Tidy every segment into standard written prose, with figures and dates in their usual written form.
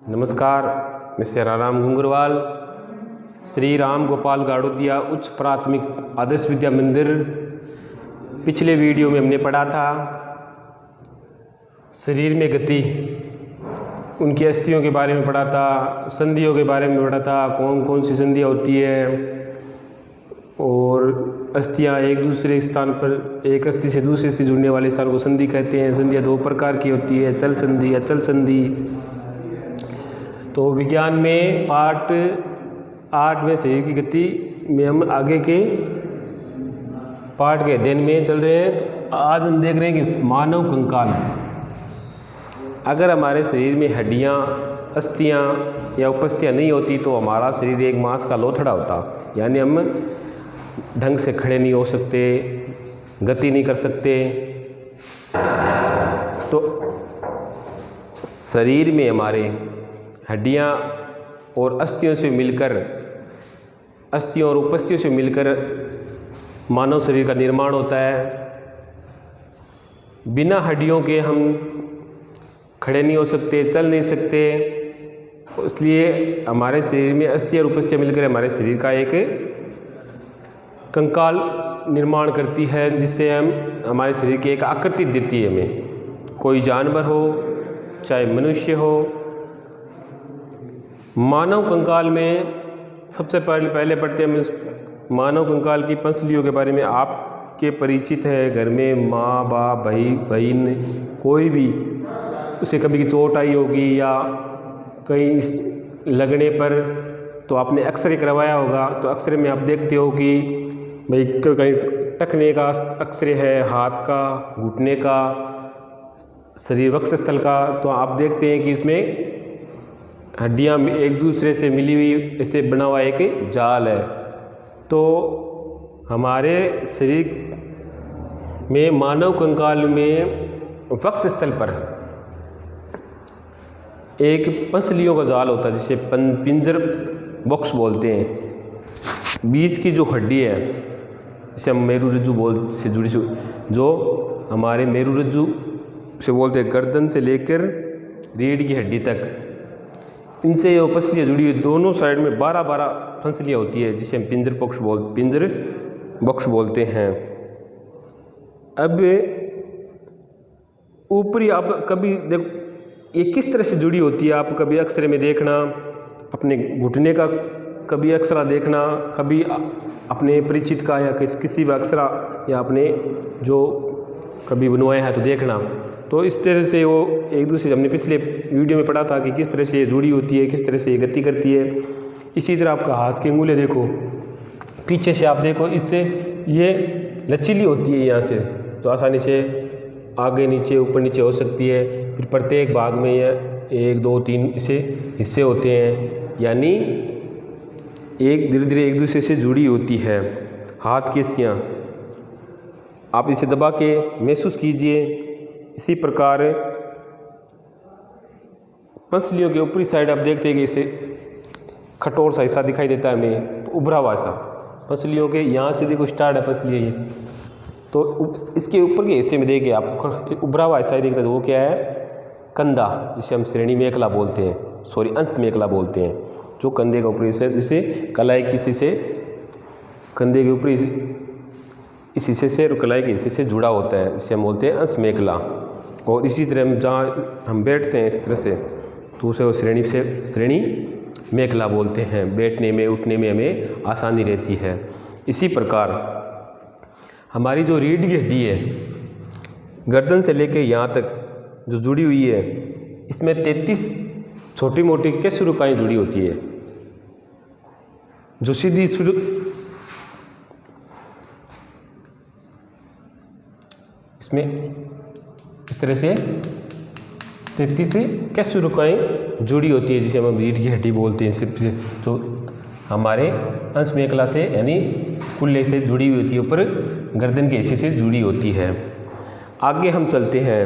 नमस्कार, मैं सेराराम घुंगरवाल, श्री राम गोपाल गाड़ोदिया उच्च प्राथमिक आदर्श विद्या मंदिर। पिछले वीडियो में हमने पढ़ा था शरीर में गति, उनकी अस्थियों के बारे में पढ़ा था, संधियों के बारे में पढ़ा था, कौन कौन सी संधियाँ होती है और अस्थियाँ एक दूसरे स्थान पर एक अस्थि से दूसरे अस्थि जुड़ने वाले स्थान को संधि कहते हैं। संधियाँ दो प्रकार की होती है, चल संधि, अचल संधि। तो विज्ञान में पार्ट 8 में शरीर की गति में हम आगे के पार्ट के अध्ययन में चल रहे हैं। तो आज हम देख रहे हैं कि मानव कंकाल, अगर हमारे शरीर में हड्डियाँ, अस्थियाँ या उपस्थियाँ नहीं होती तो हमारा शरीर एक मांस का लोथड़ा होता, यानी हम ढंग से खड़े नहीं हो सकते, गति नहीं कर सकते। तो शरीर में हमारे हड्डियाँ और अस्थियों से मिलकर, अस्थियों और उपस्थियों से मिलकर मानव शरीर का निर्माण होता है। बिना हड्डियों के हम खड़े नहीं हो सकते, चल नहीं सकते, इसलिए हमारे शरीर में अस्थि और उपस्थियाँ मिलकर हमारे शरीर का एक कंकाल निर्माण करती है, जिससे हमारे शरीर की एक आकृति देती है हमें। कोई जानवर हो चाहे मनुष्य हो, मानव कंकाल में सबसे पहले पढ़ते हैं मानव कंकाल की पंसलियों के बारे में। आपके परिचित है, घर में माँ बाप भाई बहन कोई भी, उसे कभी चोट आई होगी या कहीं लगने पर तो आपने एक्सरे करवाया होगा। तो एक्सरे में आप देखते हो कि भाई कहीं टखने का एक्सरे है, हाथ का, घुटने का, शरीर वक्षस्थल का, तो आप देखते हैं कि इसमें हड्डियाँ एक दूसरे से मिली हुई ऐसे बना हुआ एक जाल है। तो हमारे शरीर में मानव कंकाल में वक्षस्थल पर एक पंसलियों का जाल होता है, जिसे पिंजर बॉक्स बोलते हैं। बीच की जो हड्डी है, जिसे हम मेरुरज्जु से जुड़ी, जो हमारे मेरुरज्जु से बोलते हैं, गर्दन से लेकर रीढ़ की हड्डी तक, इनसे ये पंसलियाँ जुड़ी हुई, दोनों साइड में 12 पंसलियाँ होती है, जिसे हम पिंजर बॉक्स बोलते हैं। अब ऊपरी आप कभी देखो ये किस तरह से जुड़ी होती है, आप कभी एक्सरे में देखना, अपने घुटने का कभी एक्सरा देखना, कभी अपने परिचित का या किसी भी एक्सरा या अपने जो कभी बनवाया है तो देखना। तो इस तरह से वो एक दूसरे, हमने पिछले वीडियो में पढ़ा था कि किस तरह से ये जुड़ी होती है, किस तरह से ये गति करती है। इसी तरह आपका हाथ की अंगुलियाँ देखो, पीछे से आप देखो, इससे ये लचीली होती है यहाँ से, तो आसानी से आगे नीचे ऊपर नीचे हो सकती है। फिर प्रत्येक भाग में ये 1 2 3 इसे हिस्से होते हैं, यानी एक धीरे धीरे एक दूसरे से जुड़ी होती है। हाथ की अस्थियाँ आप इसे दबा के महसूस कीजिए। इसी प्रकार पंसलियों के ऊपरी साइड आप देखते हैं कि इसे कठोर सा हिस्सा दिखाई देता है हमें, उभरा हुआ सा। पंसलियों के यहाँ से देखो स्टार्ट है पंसलियाँ ये, तो इसके ऊपर के हिस्से में देखिए आप उभरा हुआ हिस्सा दिखता है, तो वो क्या है, कंधा, जिसे हम श्रेणी मेखला बोलते हैं, अंश मेखला बोलते हैं, जो कंधे का ऊपरी हिस्सा, जिसे कलाई के हिस्से से, कंधे के ऊपरी इस हिस्से से और कलाई के हिस्से से जुड़ा होता है, जिसे हम बोलते हैं अंश मेखला। और इसी तरह हम जहाँ हम बैठते हैं इस तरह से, तो उसे श्रेणी मेखला बोलते हैं। बैठने में उठने में हमें आसानी रहती है। इसी प्रकार हमारी जो रीढ़ की हड्डी है, गर्दन से लेकर यहाँ तक जो जुड़ी हुई है, इसमें 33 छोटी मोटी केशरुकाएँ जुड़ी होती है, जो सीधी इसमें इस तरह से 33 केशरुकाएँ जुड़ी होती है, जिसे हम रीढ़ की हड्डी बोलते हैं। सिर्फ जो हमारे अंश मेखला से यानी कुल्ले से जुड़ी हुई होती है, ऊपर गर्दन के हिस्से से जुड़ी होती है। आगे हम चलते हैं,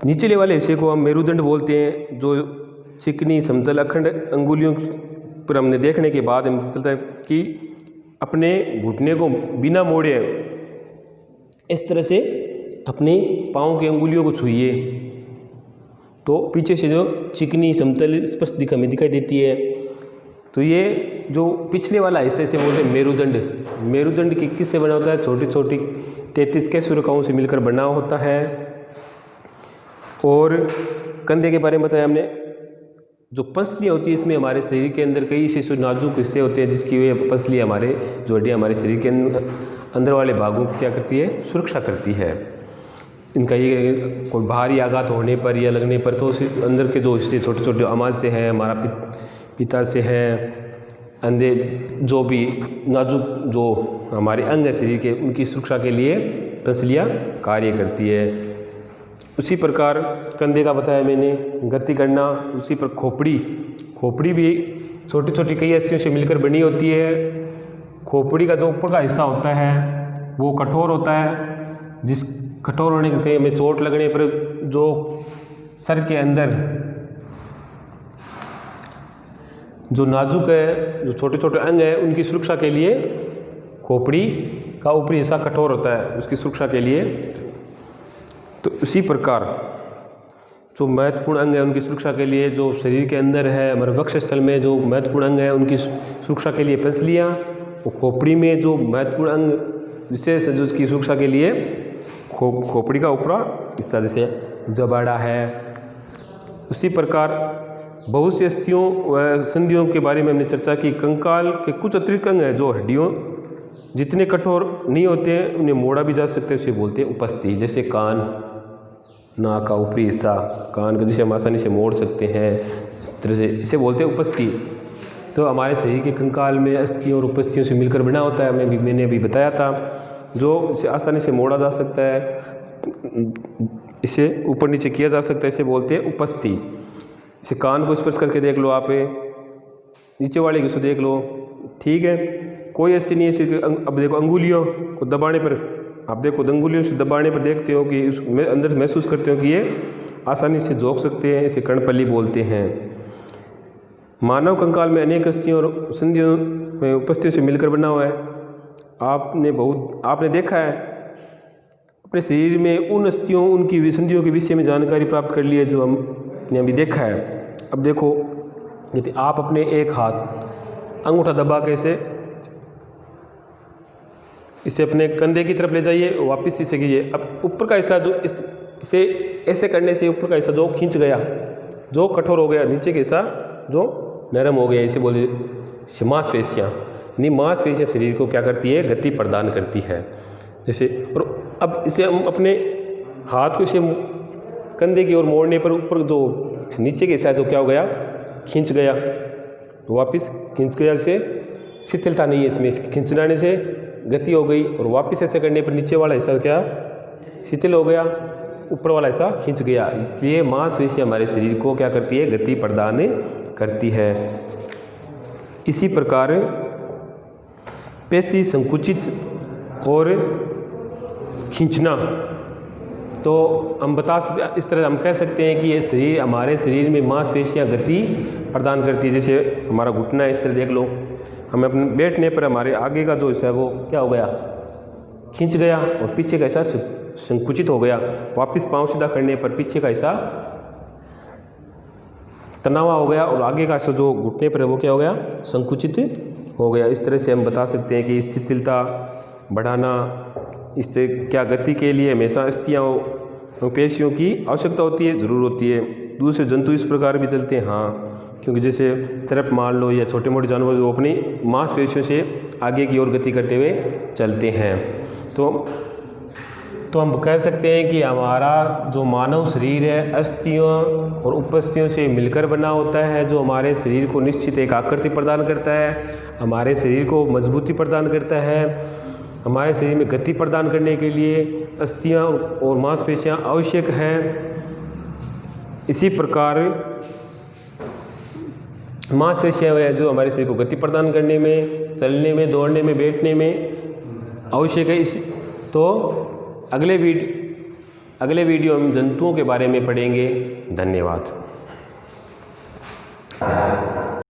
निचले वाले हिस्से को हम मेरुदंड बोलते हैं, जो चिकनी समतल अखंड अंगुलियों पर हमने देखने के बाद हमें चलता है कि अपने घुटने को बिना मोड़े इस तरह से अपने पाँव की अंगुलियों को छूइए, तो पीछे से जो चिकनी समतल स्पष्ट हमें दिखाई देती है। तो ये जो पिछले वाला हिस्से से बोलते हैं मेरुदंड, मेरुदंड किससे बना होता है? छोटी छोटी 33 कैंसुरकाओं से मिलकर बना होता है। और कंधे के बारे में बताया हमने। जो पसलियाँ होती है इसमें हमारे शरीर के अंदर कई ऐसे नाजुक हिस्से होते हैं जिसकी वजह पसली हमारे जो हड्डियाँ हमारे शरीर के अंदर वाले भागों की क्या करती है? सुरक्षा करती है। इनका ये कोई भारी आघात होने पर या लगने पर तो उस अंदर के जो हिस्से छोटे छोटे आमाज से हैं, हमारा पिता से हैं, अंधे जो भी नाजुक जो हमारे अंग है शरीर के, उनकी सुरक्षा के लिए पसलियाँ कार्य करती है। उसी प्रकार कंधे का बताया मैंने, गति करना। उसी पर खोपड़ी भी छोटी छोटी कई अस्थियों से मिलकर बनी होती है। खोपड़ी का जो ऊपर का हिस्सा होता है वो कठोर होता है, जिस कठोर होने के कहीं हमें चोट लगने पर जो सर के अंदर जो नाजुक है, जो छोटे छोटे अंग है, उनकी सुरक्षा के लिए खोपड़ी का ऊपरी हिस्सा कठोर होता है, उसकी सुरक्षा के लिए। तो उसी प्रकार जो महत्वपूर्ण अंग है उनकी सुरक्षा के लिए जो शरीर के अंदर है, हमारे वक्षस्थल में जो महत्वपूर्ण अंग है उनकी सुरक्षा के लिए पसलियाँ, वो खोपड़ी में जो महत्वपूर्ण अंग विशेष जो उसकी सुरक्षा के लिए खोपड़ी का ऊपरा हिस्सा जैसे जबाड़ा है। उसी प्रकार बहुत सी अस्थियों व संधियों के बारे में हमने चर्चा की। कंकाल के कुछ अतिरिक्त अंग हैं जो हड्डियों जितने कठोर नहीं होते हैं उन्हें मोड़ा भी जा सकते हैं, उसे बोलते हैं उपस्थि। जैसे कान, नाक का ऊपरी हिस्सा, कान का जिसे हम आसानी से मोड़ सकते हैं, इस तरह से इसे बोलते हैं उपस्थि। तो हमारे शरीर के कंकाल में अस्थियों और उपस्थियों से मिलकर बना होता है, मैंने अभी बताया था, जो इसे आसानी से मोड़ा जा सकता है, इसे ऊपर नीचे किया जा सकता है, इसे बोलते हैं उपस्थि। इसे कान को स्पर्श करके देख लो, आप नीचे वाले को देख लो, ठीक है। कोई अस्थि नहीं है। अब देखो अंगुलियों को दबाने पर, आप देखो अंगुलियों से दबाने पर देखते हो कि उसमें अंदर महसूस करते हो कि ये आसानी से झोंक सकते हैं, इसे कर्णपल्ली बोलते हैं। मानव कंकाल में अनेक अस्थियों और संधियों में उपस्थितियों से मिलकर बना हुआ है। आपने देखा है अपने शरीर में उन अस्थियों, उनकी संधियों के विषय में जानकारी प्राप्त कर ली है जो हमने अभी देखा है। अब देखो, यदि आप अपने एक हाथ अंगूठा दबा के इसे अपने कंधे की तरफ ले जाइए, वापस इसे कीजिए। अब ऊपर का हिस्सा जो इसे ऐसे करने से ऊपर का हिस्सा जो खींच गया, जो कठोर हो गया, नीचे का हिस्सा जो नरम हो गया, इसे बोले मांसपेशियाँ। नहीं, मांसपेशियाँ शरीर को क्या करती है? गति प्रदान करती है। जैसे, और अब इसे हम अपने हाथ को इसे कंधे की ओर मोड़ने पर ऊपर जो नीचे के हिस्सा है तो क्या हो गया? खींच गया, तो वापस खींच गया, इसे शिथिलता नहीं है इसमें, खींचने से गति हो गई। और वापस ऐसे करने पर नीचे वाला हिस्सा क्या? शिथिल हो गया, ऊपर वाला हिस्सा खींच गया। इसलिए मांसपेशी हमारे शरीर को क्या करती है? गति प्रदान करती है। इसी प्रकार पेशी संकुचित और खींचना, तो हम इस तरह हम कह सकते हैं कि ये शरीर, हमारे शरीर में मांसपेशियां गति प्रदान करती है। जैसे हमारा घुटना है, इस तरह देख लो, हमें अपने बैठने पर हमारे आगे का जो हिस्सा है वो क्या हो गया? खींच गया, और पीछे का हिस्सा संकुचित हो गया। वापस पांव सीधा करने पर पीछे का हिस्सा तनावा हो गया, और आगे का हिस्सा जो घुटने पर है वो क्या हो गया? संकुचित हो गया। इस तरह से हम बता सकते हैं कि स्थिरता बढ़ाना, इससे क्या गति के लिए हमेशा अस्थियाँ और पेशियों की आवश्यकता होती है, ज़रूर होती है। दूसरे जंतु इस प्रकार भी चलते हैं, हाँ, क्योंकि जैसे सर्प मान लो या छोटे मोटे जानवर जो अपनी मांसपेशियों से आगे की ओर गति करते हुए चलते हैं। तो हम कह सकते हैं कि हमारा जो मानव शरीर है अस्थियों और उपस्थियों से मिलकर बना होता है, जो हमारे शरीर को निश्चित एक आकृति प्रदान करता है, हमारे शरीर को मजबूती प्रदान करता है। हमारे शरीर में गति प्रदान करने के लिए अस्थियां और मांसपेशियां आवश्यक हैं। इसी प्रकार मांसपेशियां जो हमारे शरीर को गति प्रदान करने में, चलने में, दौड़ने में, बैठने में आवश्यक है। तो अगले वीडियो हम जंतुओं के बारे में पढ़ेंगे। धन्यवाद।